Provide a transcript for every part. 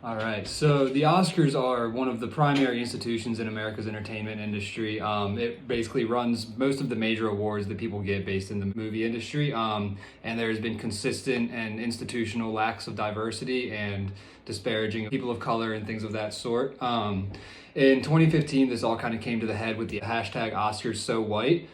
All right, so the Oscars are one of the primary institutions in America's entertainment industry. It basically runs most of the major awards that people get based in the movie industry. And there's been consistent and institutional lacks of diversity and disparaging of people of color and things of that sort. In 2015, this all kind of came to the head with the hashtag #OscarsSoWhite.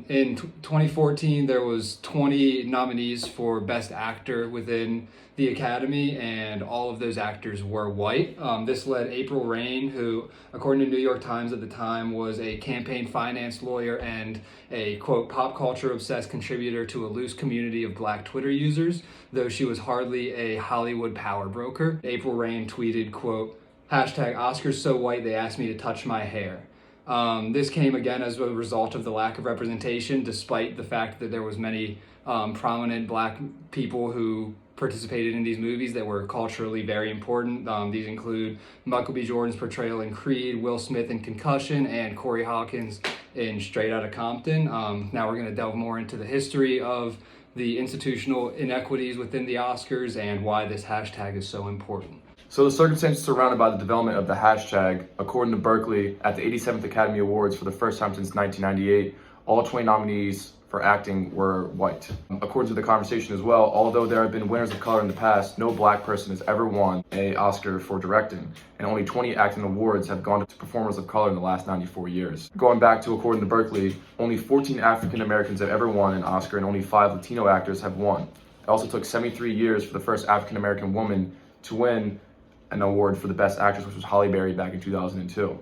In 2014, there was 20 nominees for Best Actor within the Academy, and all of those actors were white. This led April Reign, who, according to New York Times at the time, was a campaign finance lawyer and a, quote, pop culture obsessed contributor to a loose community of black Twitter users, though she was hardly a Hollywood power broker. April Reign tweeted, quote, #OscarsSoWhite, they asked me to touch my hair. This came again as a result of the lack of representation, despite the fact that there was many prominent black people who participated in these movies that were culturally very important. These include Michael B. Jordan's portrayal in Creed, Will Smith in Concussion, and Corey Hawkins in Straight Outta Compton. Now we're going to delve more into the history of the institutional inequities within the Oscars and why this hashtag is so important. So the circumstances surrounded by the development of the hashtag, according to Berkeley, at the 87th Academy Awards for the first time since 1998, all 20 nominees for acting were white. According to the conversation as well, although there have been winners of color in the past, no black person has ever won an Oscar for directing, and only 20 acting awards have gone to performers of color in the last 94 years. Going back to, according to Berkeley, only 14 African Americans have ever won an Oscar, and only 5 Latino actors have won. It also took 73 years for the first African American woman to win an award for the Best Actress, which was Halle Berry back in 2002.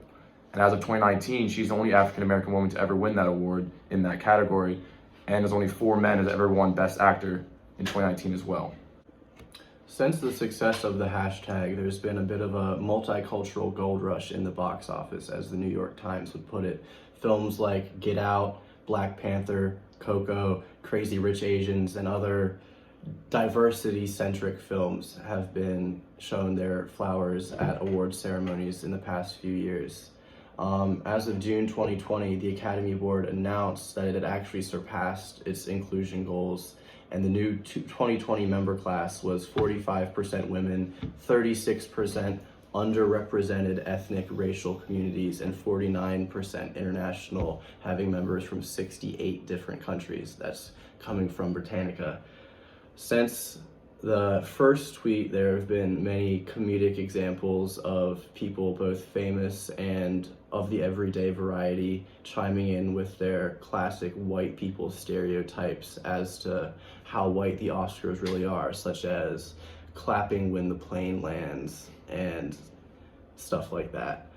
And as of 2019, she's the only African American woman to ever win that award in that category, and there's only 4 men that ever won Best Actor in 2019 as well. Since the success of the hashtag, there's been a bit of a multicultural gold rush in the box office, as the New York Times would put it. Films like Get Out, Black Panther, Coco, Crazy Rich Asians, and other diversity-centric films have been shown their flowers at award ceremonies in the past few years. As of June 2020, the Academy Board announced that it had actually surpassed its inclusion goals, and the new 2020 member class was 45% women, 36% underrepresented ethnic racial communities, and 49% international, having members from 68 different countries. That's coming from Britannica. Since the first tweet, there have been many comedic examples of people, both famous and of the everyday variety, chiming in with their classic white people stereotypes as to how white the Oscars really are, such as clapping when the plane lands and stuff like that.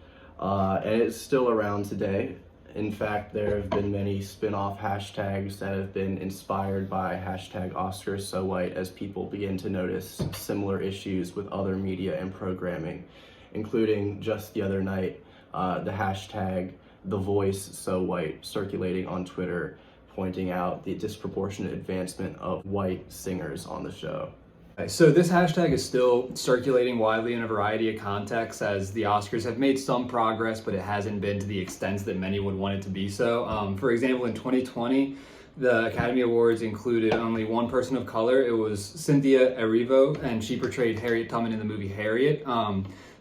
And it's still around today. In fact, there have been many spin-off hashtags that have been inspired by hashtag #OscarsSoWhite as people begin to notice similar issues with other media and programming, including just the other night, the hashtag #TheVoiceSoWhite circulating on Twitter, pointing out the disproportionate advancement of white singers on the show. So this hashtag is still circulating widely in a variety of contexts, as the Oscars have made some progress, but it hasn't been to the extent that many would want it to be so. For example, in 2020, the Academy Awards included only one person of color. It was Cynthia Erivo, and she portrayed Harriet Tubman in the movie Harriet.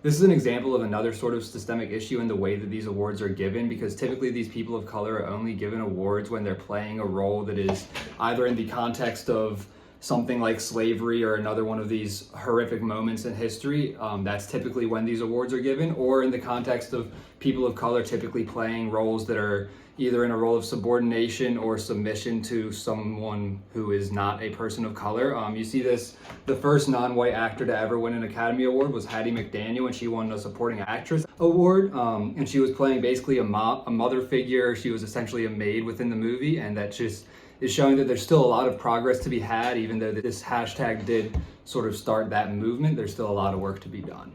This is an example of another sort of systemic issue in the way that these awards are given, because typically these people of color are only given awards when they're playing a role that is either in the context of something like slavery or another one of these horrific moments in history. That's typically when these awards are given, or in the context of people of color typically playing roles that are either in a role of subordination or submission to someone who is not a person of color. You see this, the first non-white actor to ever win an Academy Award was Hattie McDaniel, and she won a Supporting Actress Award. And she was playing basically a mother figure. She was essentially a maid within the movie, and that just is showing that there's still a lot of progress to be had. Even though this hashtag did sort of start that movement, there's still a lot of work to be done.